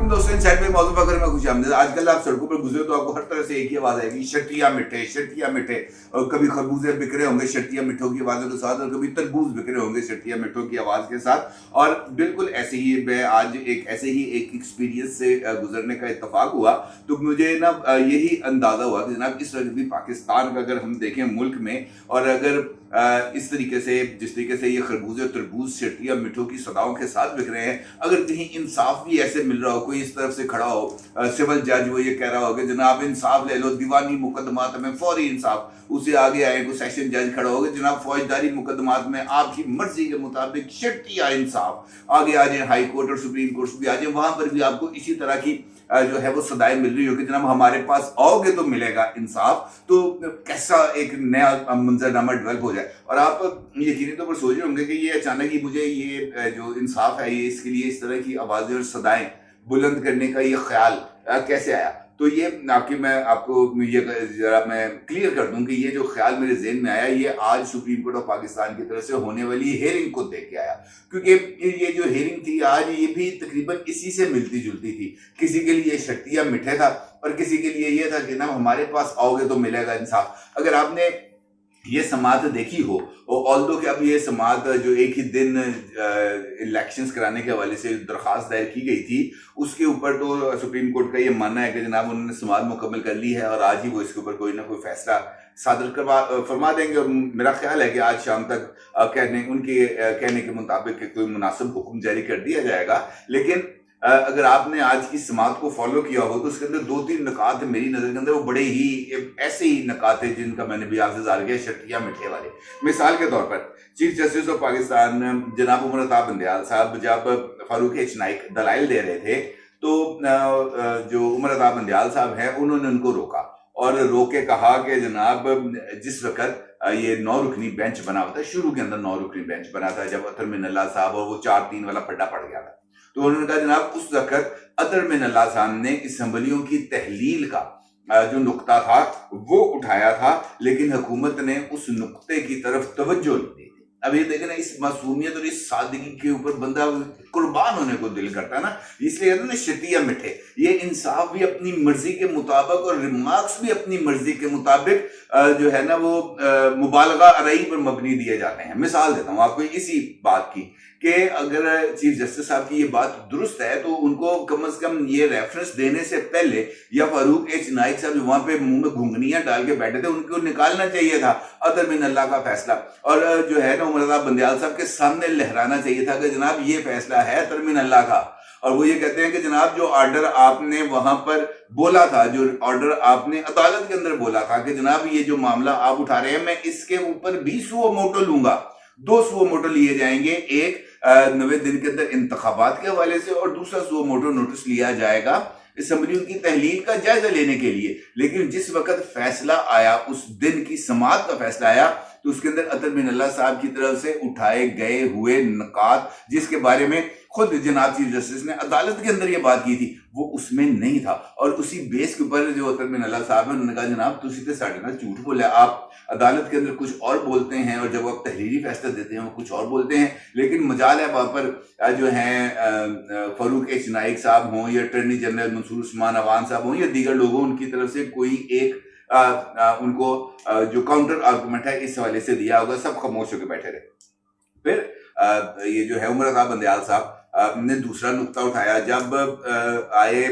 दोस्तों इनसाइड में मौजूद फखर में खुशामदीद। आजकल आप सड़कों पर गुजरे तो आपको हर तरह से एक ही आवाज आएगी, शर्तिया मिठे। और कभी खरबूजे बिक रहे होंगे शर्तिया मिठों की आवाजों के साथ, और कभी तरबूज बिक रहे होंगे शर्तिया मिठों की आवाज के साथ। और बिल्कुल ऐसे ही मैं आज एक एक्सपीरियंस से गुजरने का इत्तेफाक हुआ, तो मुझे ना यही अंदाजा हुआ कि जनाब इस वक्त भी पाकिस्तान का अगर हम देखें मुल्क में, और अगर इस तरीके से जिस तरीके से ये खरबूजे तरबूज शर्तिया मिठों की सदाओं के साथ बिक रहे हैं, अगर कहीं इंसाफ भी ऐसे मिल रहा हो, कोई इस तरफ से खड़ा हो, सिविल जज वो ये कह रहा हो कि जनाब इंसाफ ले लो, दीवानी मुकदमात में फौरी इंसाफ, उसे आगे आए कोई सेशन जज खड़ा होगा, जनाब फौजदारी मुकदमात में आपकी मर्जी के मुताबिक शर्तिया इंसाफ, आगे आ जाए हाई कोर्ट और सुप्रीम कोर्ट भी आ जाए, वहां पर भी आपको इसी तरह की जो है वो सदाएं मिल रही हो कि जनाब हमारे पास आओगे तो मिलेगा इंसाफ। तो कैसा एक नया मंजरनामा डेवलप हो जाए। और आप यकीनी तौर पर सोच रहे होंगे कि ये अचानक ही मुझे ये जो इंसाफ है, ये इसके लिए इस तरह की आवाजें और सदाएं बुलंद करने का ये ख्याल कैसे आया। तो ये मैं आपको ये जरा मैं क्लियर कर दूं कि ये जो ख्याल मेरे ज़हन में आया, ये आज सुप्रीम कोर्ट ऑफ पाकिस्तान की तरफ से होने वाली हेयरिंग को देख के आया, क्योंकि ये जो हेयरिंग थी आज, ये भी तकरीबन इसी से मिलती जुलती थी। किसी के लिए शर्तिया मिठे था और किसी के लिए ये था कि ना हमारे पास आओगे तो मिलेगा इंसाफ। अगर आपने ये समात देखी हो, और ऑल्दो कि अब ये समात जो एक ही दिन इलेक्शंस कराने के हवाले से दरख्वास्त दायर की गई थी, उसके ऊपर तो सुप्रीम कोर्ट का ये मानना है कि जनाब उन्होंने समात मुकम्मल कर ली है और आज ही वो इसके ऊपर कोई ना कोई फैसला सादर फरमा देंगे। और मेरा ख्याल है कि आज शाम तक उनके कहने के मुताबिक कोई मुनासिब हुक्म जारी कर दिया जाएगा। लेकिन अगर आपने आज की समात को फॉलो किया हो तो उसके अंदर 2-3 नकात मेरी नजर के अंदर वो बड़े ही ऐसे ही नकात है जिनका मैंने भी आपसे ज़ाहिर किया, शर्तिया मिठे वाले। मिसाल के तौर पर चीफ जस्टिस ऑफ पाकिस्तान जनाब उमर अता बंदयाल साहब जब फारूक एच नाइक दलाइल दे रहे थे, तो जो उमर अता बंदयाल साहब हैं उन्होंने उनको रोका और रोक के कहा कि जनाब जिस वक्त ये 9 रुकनी बेंच बना हुआ था, शुरू के अंदर 9 रुकनी बेंच बना था जब अतर मिनल्ला साहब और वो 4-3 वाला फड्डा पड़ गया था, तो उन्होंने कहा जनाब उस वक्त अतर मिनल्ला साहब ने असम्बलियों की तहलील का जो नुक्ता था वो उठाया था, लेकिन हुकूमत ने उस नुक्ते की तरफ तवज्जो नहीं दी। अब ये देखें ना, इस मासूमियत और इस सादगी के ऊपर बंदा कुर्बान होने को दिल करता है ना, इसलिए कहते हैं ना शर्तिया मिठे। ये इंसाफ भी अपनी मर्जी के मुताबिक और रिमार्क्स भी अपनी मर्जी के मुताबिक जो है ना वो मुबालगा अरई पर मबनी दिए जाते हैं। मिसाल देता हूँ आपको इसी बात की कि अगर चीफ जस्टिस साहब की ये बात दुरुस्त है तो उनको कम से कम ये रेफरेंस देने से पहले, या फारूक एच नाइक साहब जो वहां पे मुंह में घुंघनियां डाल के बैठे थे, उनको निकालना चाहिए था अतर मिनल्ला का फैसला, और जो है ना उमर अता बंदयाल साहब के सामने लहराना चाहिए था कि जनाब ये फैसला है अतर मिनल्ला का। और वो ये कहते हैं कि जनाब जो ऑर्डर आपने वहां पर बोला था, जो ऑर्डर आपने अदालत के अंदर बोला था कि जनाब ये जो मामला आप उठा रहे हैं, मैं इसके ऊपर भी सुओ मोटो लूंगा, 2 सुओ मोटो लिए जाएंगे, एक 90 दिन के अंदर इंतखाबात के हवाले से और दूसरा सुओ मोटो नोटिस लिया जाएगा असम्बलियों की तहलील का जायजा लेने के लिए। लेकिन जिस वक्त फैसला आया, उस दिन की समात का फैसला आया, तो उसके अंदर अतर मिनल्ला साहब की तरफ से उठाए गए हुए नकात, जिसके बारे में खुद जनाब चीफ जस्टिस ने अदालत के अंदर ये बात की थी, वो उसमें नहीं था। और उसी बेस के ऊपर जो अतर मिनल्ला साहब है उन्होंने कहा जनाब तुसी ते साडे नाल झूठ बोला, आप अदालत के अंदर कुछ और बोलते हैं और जब आप तहरीरी फैसला देते हैं वो कुछ और बोलते हैं। लेकिन मजाल है वहां पर जो हैं फारूक एच नाइक साहब हों या अटॉर्नी जनरल मंसूर उस्मान अवान साहब हों या दीगर लोगों, उनकी तरफ से कोई एक उनको जो काउंटर आर्गूमेंट है इस हवाले से दिया होगा, सब खामोश होकर बैठे रहे। फिर ये जो है उमर अता बंदयाल साहब ने दूसरा नुक्ता उठाया जब आए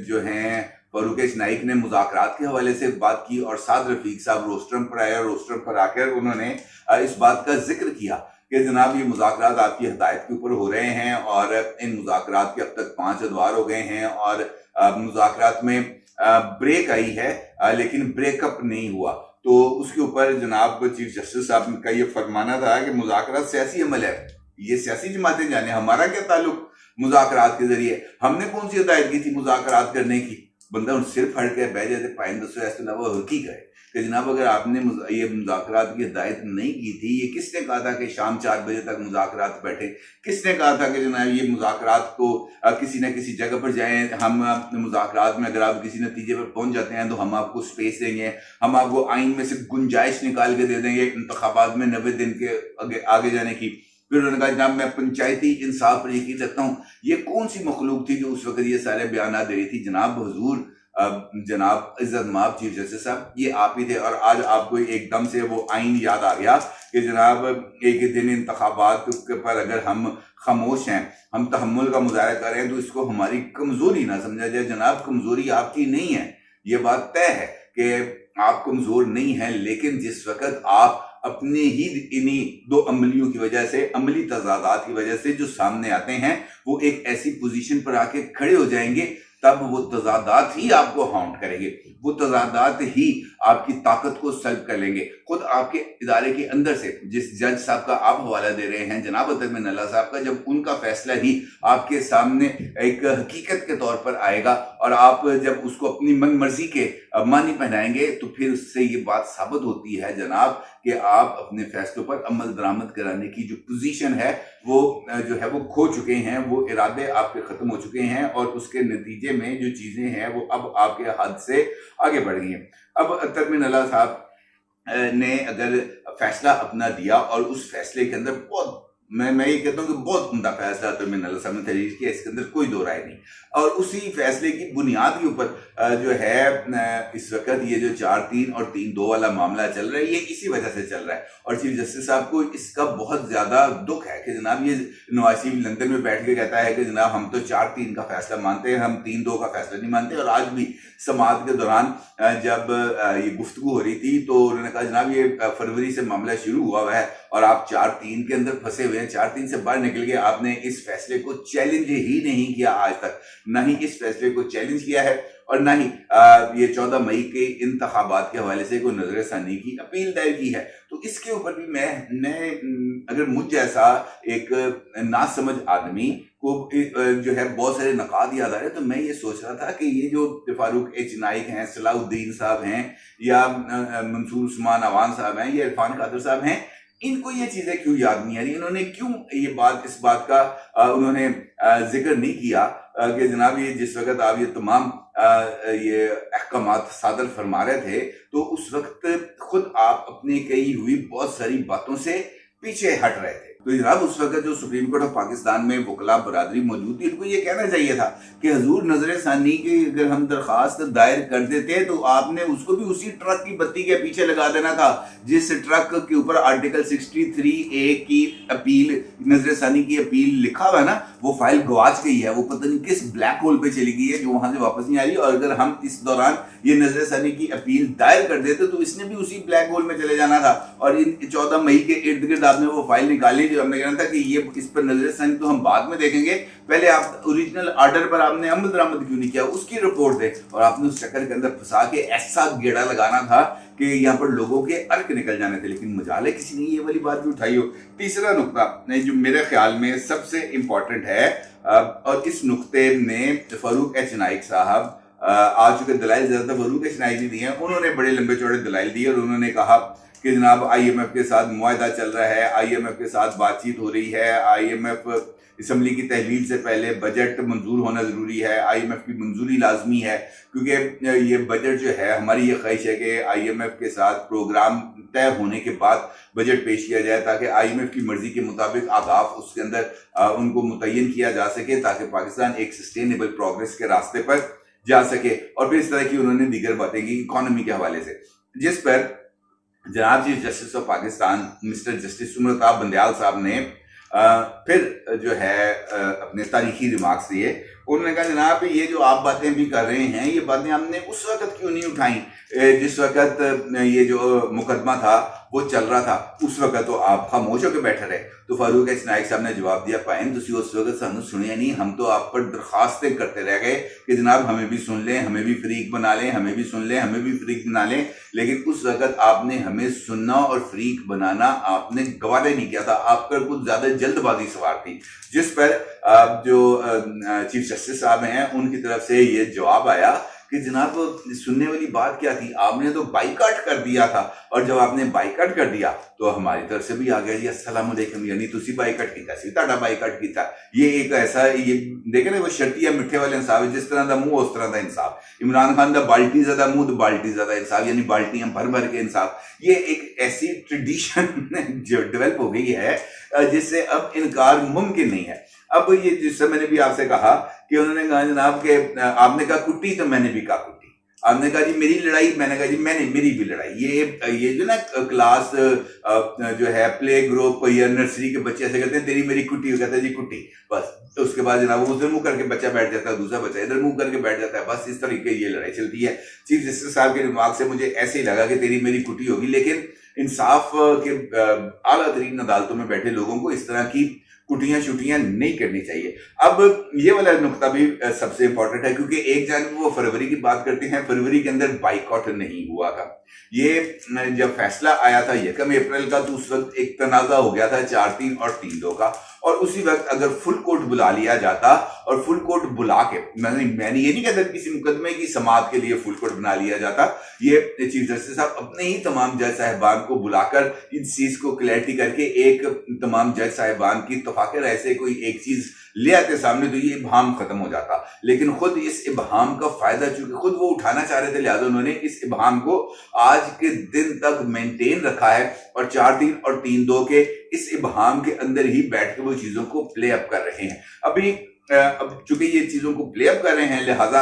जो हैं फारूक एच नाइक ने मुज़ाकरात के हवाले से बात की, और साद रफीक साहब रोस्ट्रम पर आए और रोस्ट्रम पर आकर उन्होंने इस बात का जिक्र किया कि जनाब ये मुज़ाकरात आपकी हिदायत के ऊपर हो रहे हैं और इन मुज़ाकरात के अब तक 5 अदवार हो गए हैं और मुज़ाकरात में ब्रेक आई है लेकिन ब्रेकअप नहीं हुआ। तो उसके ऊपर जनाब चीफ जस्टिस साहब का ये फरमाना था कि मुज़ाकरात सियासी अमल है, ये सियासी जमातें जाने, हमारा क्या ताल्लुक मुज़ाकरात के जरिए, हमने कौन सी हिदायत की थी मुज़ाकरात करने की। बंदा उन सिर फड़ के बह जाते पाइन दसो ऐसे ना वो हल्की गए कि जनाब अगर आपने ये मुज़ाकरात की हिदायत नहीं की थी, ये किसने कहा था कि शाम 4 बजे तक मुज़ाकरात बैठे, किसने कहा था कि जनाब ये मुज़ाकरात को किसी न किसी जगह पर जाएं, हम मुज़ाकरात में अगर आप किसी नतीजे पर पहुंच जाते हैं तो हम आपको स्पेस देंगे, हम आपको आइन में से गुंजाइश निकाल के दे देंगे इंतखाबात में 90 दिन के आगे जाने की। پھر انہوں نے کہا جناب میں پنچایتی انصاف پر یقین رکھتا ہوں. یہ کون سی مخلوق تھی جو اس وقت یہ سارے بیانات دے رہی تھی؟ جناب حضور جناب عزت مآب چیف جسٹس صاحب یہ آپ ہی تھے. اور آج آپ کو ایک دم سے وہ آئین یاد آ گیا کہ جناب ایک دن انتخابات پر اگر ہم خاموش ہیں، ہم تحمل کا مظاہرہ کر رہے ہیں تو اس کو ہماری کمزوری نہ سمجھا جائے. جناب کمزوری آپ کی نہیں ہے، یہ بات طے ہے کہ آپ کمزور نہیں ہیں، لیکن جس وقت آپ اپنے ہی انہی دو عملیوں کی وجہ سے، عملی تضادات کی وجہ سے جو سامنے آتے ہیں، وہ ایک ایسی پوزیشن پر آ کے کھڑے ہو جائیں گے، تب وہ تضادات ہی آپ کو ہانٹ کریں گے، وہ تضادات ہی آپ کی طاقت کو سلب کر لیں گے. خود آپ کے ادارے کے اندر سے جس جج صاحب کا آپ حوالہ دے رہے ہیں جناب ترمین اللہ صاحب کا، جب ان کا فیصلہ ہی آپ کے سامنے ایک حقیقت کے طور پر آئے گا اور آپ جب اس کو اپنی من مرضی کے معنی پہنائیں گے، تو پھر اس سے یہ بات ثابت ہوتی ہے جناب کہ آپ اپنے فیصلوں پر عمل درآمد کرانے کی جو پوزیشن ہے وہ جو ہے وہ کھو چکے ہیں، وہ ارادے آپ کے ختم ہو چکے ہیں، اور اس کے نتیجے میں جو چیزیں ہیں وہ اب آپ کے حد سے آگے بڑھ گئی ہیں. اب ترمین اللہ صاحب نے اگر فیصلہ اپنا دیا، اور اس فیصلے کے اندر بہت میں یہ کہتا ہوں کہ بہت عمدہ فیصلہ ترمین اللہ صاحب نے تحریر کیا، اس کے اندر کوئی دو رائے نہیں، اور اسی فیصلے کی بنیاد کے اوپر جو ہے اس وقت یہ جو 4-3 اور 3-2 والا معاملہ چل رہا ہے، یہ اسی وجہ سے چل رہا ہے. اور چیف جسٹس صاحب کو اس کا بہت زیادہ دکھ ہے کہ جناب یہ نواز شریف لندن میں بیٹھ کے کہتا ہے کہ جناب ہم تو 4-3 کا فیصلہ مانتے ہیں، ہم 3-2 کا فیصلہ نہیں مانتے. اور آج بھی سماعت کے دوران جب یہ گفتگو ہو رہی تھی تو انہوں نے کہا جناب یہ فروری سے معاملہ شروع ہوا ہے اور آپ 4-3 کے اندر پھنسے ہوئے ہیں، 4-3 سے باہر نکل گئے. آپ نے اس فیصلے کو چیلنج ہی نہیں کیا آج تک، نہ ہی اس فیصلے کو چیلنج کیا ہے، اور نہ ہی یہ 14 مئی کے انتخابات کے حوالے سے کوئی نظر ثانی کی اپیل دائر کی ہے. تو اس کے اوپر بھی میں اگر مجھ جیسا ایک ناسمجھ آدمی کو جو ہے بہت سارے نقاد یاد آ رہے، تو میں یہ سوچ رہا تھا کہ یہ جو فاروق ایچ نائک ہیں، صلاح الدین صاحب ہیں، یا منصور عثمان عوان صاحب ہیں، یا عرفان قادر صاحب ہیں، ان کو یہ چیزیں کیوں یاد نہیں آ رہی؟ انہوں نے کیوں اس بات کا انہوں نے ذکر نہیں کیا کہ جناب یہ جس وقت آپ یہ تمام یہ احکامات صادر فرما رہے تھے تو اس وقت خود آپ اپنی کہی ہوئی بہت ساری باتوں سے پیچھے ہٹ رہے تھے. تو جناب اس وقت جو سپریم کورٹ آف پاکستان میں وکلاء برادری موجود تھی، ان کو یہ کہنا چاہیے تھا کہ حضور نظر ثانی کی اگر ہم درخواست دائر کر دیتے تو آپ نے اس کو بھی اسی ٹرک کی بتی کے پیچھے لگا دینا تھا جس ٹرک کے اوپر آرٹیکل 63A کی اپیل، نظر ثانی کی اپیل لکھا ہوا ہے نا، وہ فائل گواچ گئی ہے، وہ پتہ نہیں کس بلیک ہول پہ چلی گئی ہے جو وہاں سے واپس نہیں آ رہی. اور اگر ہم اس دوران یہ نظر ثانی کی اپیل دائر کر دیتے تو اس نے بھی اسی بلیک ہول میں چلے جانا تھا. اور 14 مئی کے ارد گرد آپ نے وہ فائل نکالی جو ہم نے کہنا تھا کہ یہ اس پر نظر ثانی تو ہم بعد میں دیکھیں گے، پہلے آپ اوریجنل آرڈر پر آپ نے عمل درآمد کیوں نہیں کیا، اس کی رپورٹ دے. اور آپ نے اس چکر کے اندر پھنسا کے ایسا گیڑا لگانا تھا کہ یہاں پر لوگوں کے ارک نکل جانے تھے، لیکن مجالے کسی نے یہ والی بات بھی اٹھائی ہو. تیسرا نقطہ جو میرے خیال میں سب سے امپورٹنٹ ہے، اور اس نقطے میں فاروق ایچ نائک صاحب آ چکے دلائل زیادہ فاروق ایچ نائک نے دیے ہیں، انہوں نے بڑے لمبے چوڑے دلائل دیے، اور انہوں نے کہا کہ جناب آئی ایم ایف کے ساتھ معاہدہ چل رہا ہے، آئی ایم ایف کے ساتھ بات چیت ہو رہی ہے، آئی ایم ایف اسمبلی کی تحلیل سے پہلے بجٹ منظور ہونا ضروری ہے، آئی ایم ایف کی منظوری لازمی ہے، کیونکہ یہ بجٹ جو ہے ہماری یہ خواہش ہے کہ آئی ایم ایف کے ساتھ پروگرام طے ہونے کے بعد بجٹ پیش کیا جائے تاکہ آئی ایم ایف کی مرضی کے مطابق اہداف اس کے اندر ان کو متعین کیا جا سکے، تاکہ پاکستان ایک سسٹینیبل پروگریس کے راستے پر جا سکے. اور پھر اس طرح کی انہوں نے دیگر باتیں کی اکانومی کے حوالے سے، جس پر جناب chief justice of Pakistan mister justice Umar Bandial صاحب نے پھر جو ہے اپنے تاریخی ریمارکس دیے. انہوں نے کہا جناب یہ جو آپ باتیں بھی کر رہے ہیں، یہ باتیں ہم نے اس وقت کیوں نہیں اٹھائیں جس وقت یہ جو مقدمہ تھا وہ چل رہا تھا، اس وقت تو آپ خاموش ہو کے بیٹھے رہے. تو فاروق ایچ نائک صاحب نے جواب دیا، پائن تسی اس وقت سانو سنیا نہیں، ہم تو آپ پر درخواستیں کرتے رہ گئے کہ جناب ہمیں بھی سن لیں، ہمیں بھی فریق بنا لیں، ہمیں بھی سن لیں، ہمیں بھی فریق بنا لیں. لیکن اس وقت آپ نے ہمیں سننا اور فریق بنانا آپ نے گوارا نہیں کیا تھا، آپ پر کچھ زیادہ جلد بازی سوار تھی. جس پر جو چیف جسٹس صاحب ہیں ان کی طرف سے یہ جواب آیا کہ जनाब सुनने वाली बात क्या थी, आपने तो बाइकाट कर दिया था, और जब आपने बाइकाट कर दिया तो हमारी तरफ से भी आ गया जी अस्सलाम वालेकुम, यानी तुसी बाइकाट कीता सी, ਤੁਹਾਡਾ बाइकाट कीता। ये एक ऐसा ये देखे ना वो शर्तिया मिठे वाले इंसाफ है, जिस तरह का मुंह उस तरह का इंसाफ। इमरान खान का बाल्टी ज्यादा मुंह तो बाल्टी ज्यादा इंसाफ, यानी बाल्टियां भर भर के इंसाफ। ये एक ऐसी ट्रेडिशन जो डेवलप हो गई है जिससे अब इनकार मुमकिन नहीं है। अब ये जिससे मैंने भी आपसे कहा कि उन्होंने कहा जनाब के आपने कहा कुट्टी, तो मैंने भी कहा कुट्टी। आपने कहा जी मेरी लड़ाई, मैंने कहा जी मैंने मेरी भी लड़ाई। ये जो ना क्लास जो है प्ले ग्रुप या नर्सरी के बच्चे ऐसे कहते हैं तेरी मेरी कुट्टी, कहता है जी कुट्टी, बस। तो उसके बाद जनाब वो उधर मुंह करके बच्चा बैठ जाता है, दूसरा बच्चा इधर मुंह करके बैठ जाता है, बस इस तरीके ये लड़ाई चलती है। चीफ जस्टिस साहब के दिमाग से मुझे ऐसे ही लगा कि तेरी मेरी कुट्टी होगी, लेकिन इंसाफ के आला तरीन अदालतों में बैठे लोगों को इस तरह की कुटियां छुटियां नहीं करनी चाहिए। अब ये वाला नुकता भी सबसे इंपॉर्टेंट है, क्योंकि एक जानब वो फरवरी की बात करते हैं, फरवरी के अंदर बाइकआउट नहीं हुआ था। ये जब फैसला आया था 1 अप्रैल का, तो उस वक्त एक तनाजा हो गया था 4-3 और 3-2 का, और उसी वक्त अगर फुल कोर्ट बुला लिया जाता, और फुल कोर्ट बुला के, मैंने ये नहीं कहता किसी मुकदमे की समाअत के लिए फुल कोर्ट बना लिया जाता, ये चीफ जस्टिस साहब अपने ही तमाम जज साहिबान को बुलाकर इस चीज को क्लैरिटी करके एक तमाम जज साहिबान की तफाकर ऐसे कोई एक चीज ले आते सामने, तो ये इबहम खत्म हो जाता। लेकिन खुद इस इबहम का फायदा चूंकि खुद वो उठाना चाह रहे थे, लिहाजा उन्होंने इस इबहम को आज के दिन तक मेंटेन रखा है, और 4-3 और 3-2 के इस इबहम के अंदर ही बैठ के वो चीजों को प्ले अप कर रहे हैं। अब चूंकि ये चीजों को प्ले अप कर रहे हैं, लिहाजा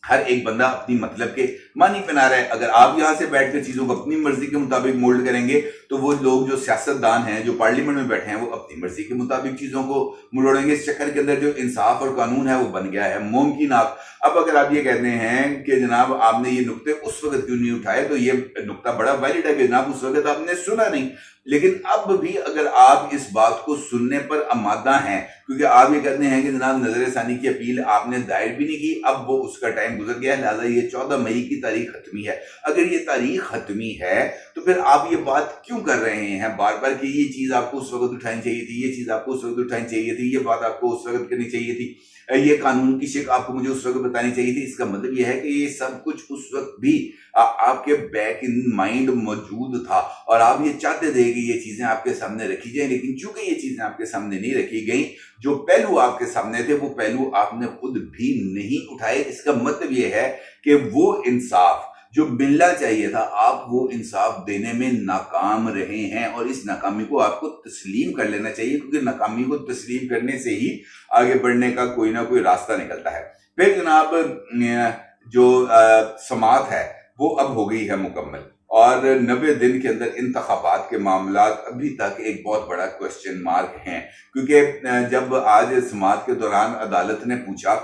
हर एक बंदा अपनी मतलब के मानी बना रहा है। अगर आप यहां से बैठकर चीजों को अपनी मर्जी के मुताबिक मोल्ड करेंगे, तो वो लोग जो सियासतदान हैं, जो पार्लियामेंट में बैठे हैं, वो अपनी मर्जी के मुताबिक चीजों को मुड़ोड़ेंगे। इस चक्कर के अंदर जो इंसाफ और कानून है वो बन गया है मुमकिन। अब अगर आप ये कहते हैं कि जनाब आपने ये नुक्ते उस वक्त क्यों नहीं उठाए, तो ये नुक्ता बड़ा वैलिड है कि जनाब उस वक्त आपने सुना नहीं। लेकिन अब भी अगर आप इस बात को सुनने पर आमादा हैं, क्योंकि आप ये कहते हैं कि जनाब नजर सानी की अपील आपने दायर भी नहीं की, अब वो उसका टाइम गुजर गया है, लिहाजा ये 14 मई की तारीख खत्मी है। अगर ये तारीख खत्मी है तो फिर आप ये बात क्यों कर रहे हैं बार बार कि ये चीज आपको उस वक्त उठानी चाहिए थी, ये चीज आपको उस वक्त उठानी चाहिए थी, ये बात आपको उस वक्त करनी चाहिए थी, ये कानून की शिक आपको मुझे उस वक्त बतानी चाहिए थी। इसका मतलब यह है कि ये सब कुछ उस वक्त भी आपके बैक इन माइंड मौजूद था, और आप ये चाहते थे कि ये चीजें आपके सामने रखी जाए। लेकिन चूंकि ये चीजें आपके सामने नहीं रखी गई, जो पहलू आपके सामने थे वो पहलू आपने खुद भी नहीं उठाए। इसका मतलब ये है कि वो इंसाफ जो मिलना चाहिए था, आप वो इंसाफ देने में नाकाम रहे हैं, और इस नाकामी को आपको तस्लीम कर लेना चाहिए, क्योंकि नाकामी को तस्लीम करने से ही आगे बढ़ने का कोई ना कोई रास्ता निकलता है। फिर जनाब जो समाअत है वो अब हो गई है मुकम्मल, और 90 दिन के अंदर इंतखाबात के मामलात अभी तक एक बहुत बड़ा क्वेश्चन मार्क हैं। क्योंकि जब आज समाअत के दौरान अदालत ने पूछा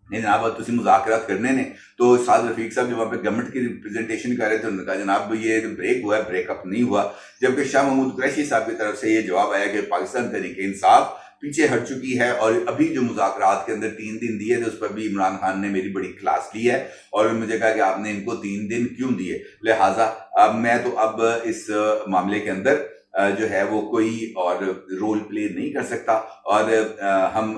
जनाब तुसी मुज़ाकरात करने ने, तो साद रफीक साहब जो वहाँ पे गवर्नमेंट की रिप्रेजेंटेशन कर रहे थे, उन्होंने कहा जनाब ये ब्रेक हुआ है, ब्रेकअप नहीं हुआ। जबकि शाह महमूद कुरैशी साहब की तरफ से ये जवाब आया कि पाकिस्तान तहरीक इंसाफ पीछे हट चुकी है, और अभी जो मुज़ाकरात के अंदर 3 दिन दिए थे उस पर भी इमरान खान ने मेरी बड़ी क्लास ली है, और मुझे कहा कि आपने इनको 3 दिन क्यों दिए, लिहाजा मैं तो अब इस मामले के अंदर जो है वो कोई और रोल प्ले नहीं कर सकता, और हम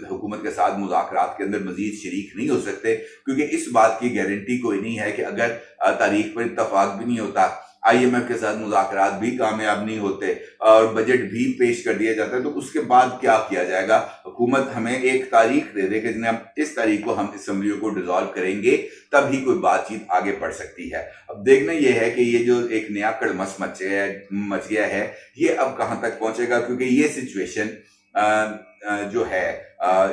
हुकूमत के साथ मुज़ाकरात के अंदर मजीद शरीक नहीं हो सकते, क्योंकि इस बात की गारंटी कोई नहीं है कि अगर तारीख पर इत्तफाक भी नहीं होता, IMF के साथ मुज़ाकरात भी कामयाब नहीं होते, और बजट भी पेश कर दिया जाता है, तो उसके बाद क्या किया जाएगा। हुकूमत हमें एक तारीख दे दे कि जनाब इस तारीख को हम असम्बलियों को डिसॉल्व करेंगे, तभी कोई बातचीत आगे बढ़ सकती है। अब देखना यह है कि ये जो एक नया कड़मस मच गया है, ये अब कहाँ तक पहुंचेगा, क्योंकि ये सिचुएशन जो है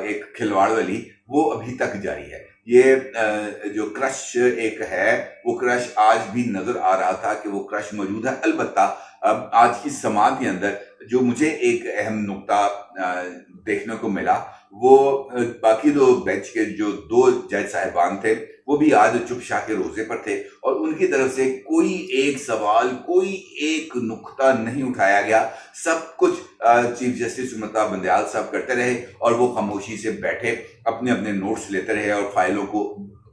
एक खिलवाड़ वाली, वो अभी तक जारी है। ये जो क्रश एक है, वो क्रश आज भी नजर आ रहा था कि वो क्रश मौजूद है। अलबत्ता अब आज की समाअत के अंदर जो मुझे एक अहम नुक्ता देखने को मिला, वो बाकी दो बेंच के जो 2 जज साहिबान थे वो भी आज चुप शाह के रोजे पर थे, और उनकी तरफ से कोई एक सवाल, कोई एक नुक्ता नहीं उठाया गया। सब कुछ चीफ जस्टिस सुमता बंदयाल साहब करते रहे, और वो खामोशी से बैठे अपने अपने नोट्स लेते रहे और फाइलों को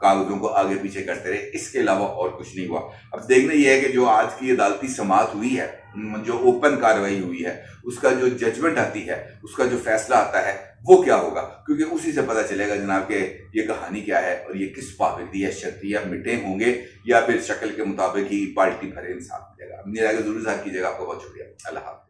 कागजों को आगे पीछे करते रहे, इसके अलावा और कुछ नहीं हुआ। अब देखना यह है कि जो आज की अदालती समाअत हुई है, जो ओपन कार्रवाई हुई है, उसका जो जजमेंट आती है, उसका जो फैसला आता है वो क्या होगा, क्योंकि उसी से पता चलेगा जनाब के ये कहानी क्या है और ये किस पाबंदी है, शर्तिया मिटे होंगे या फिर शक्ल के मुताबिक ही पार्टी भरे इंसाफ मिलेगा। अपनी राय को जरूर साथ कीजिएगा। आपका बहुत शुक्रिया। अल्लाह हाफ़िज़।